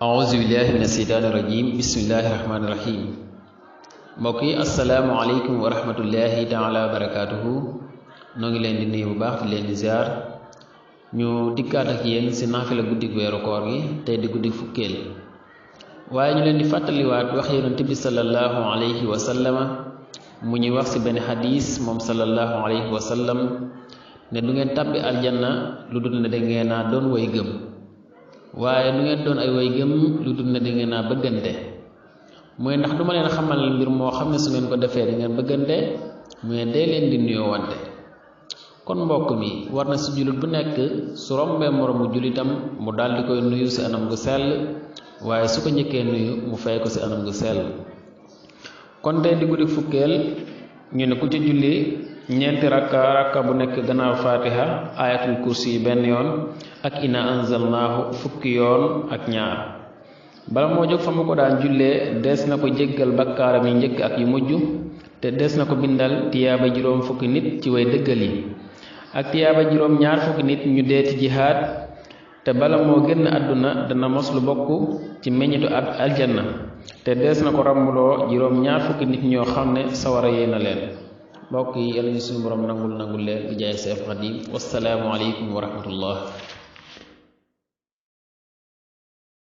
A'udzubillahi minasyaitonirrajim. Bismillahirrahmanirrahim. Mbokk yi asalaamaaleykum wa rahmatullahi taala wa barakaatuhu. Noo ngi leen di nuyu bu baax di leen di ziar ñu dikkaat ak yéen si naafila guddi weeru koor gi tey di guddi fukkeel waaye ñu leen di fàttaliwaat wax yonent bi sallallahu alayhi wa sallama mu ñuy wax si benn xadis moom sallallahu alayhi wa sallam ne du ngeen tàbbi aljanna lu dul ne da ngeen a doon way gëm waaye du ngeen doon ay way gëm lu dul ne da ngeen a bëggante mooy ndax duma leen xamal mbir moo xam ne su ngeen ko defee da ngeen bëggante muy dee leen di nuyoo wante kon mbokk mi war na si jullit bu nekk su rombee moroomu jullitam mu daal di koy nuyu si anam gu sell waaye su ko njëkkee nuyu mu fay ko si anam gu sell kon tey di guddi fukkeel ñu ne ku ci julli ñeenti rakka bu nekk gannaaw fatiha ayatul kursi benn yoon ak ina anzalnaahu fukki yoon ak ñaar bala moo jóg fa mu ko daan jullee des na ko jéggal bakkaaram yi njëkk ak yu mujj te des na ko bindal tiyaaba juróom fukki nit ci way dëggal yi ak tiyaaba juróom ñaar fukki nit ñu dee ci jihaad te bala moo génn àdduna dana mos lu bokk ci meññitu aljanna te des na ko ràmmuloo juróom ñaar fukki nit ñoo xam ne sawara yee na leen mbokk yi yàlla ñu suñu borom nangul leen bi jaay Seex Xaadim wassalaamu aleykum wa rahmatullah